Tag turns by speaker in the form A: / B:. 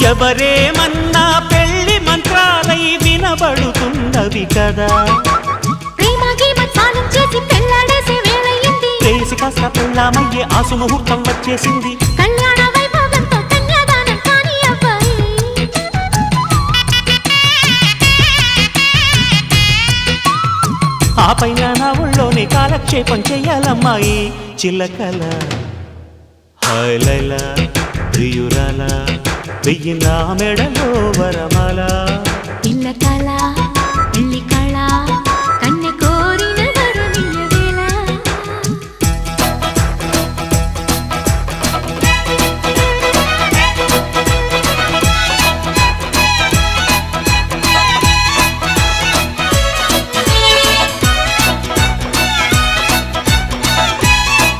A: ఎవరేమన్నా పెళ్లి మంత్రాలై వినబడుతున్నవి కదా. ప్రేసి కాస్త పెళ్ళామయ్యే ఆసు ముహూర్తం వచ్చేసింది. ఆ పైన నా ఊళ్ళోనే కాలక్షేపం చెయ్యాలమ్మాయి చిల్లకల. హాయ్లైలా ప్రియురాల వెయ్యి నా మెడలో వరమాల.
B: ఇల్లకల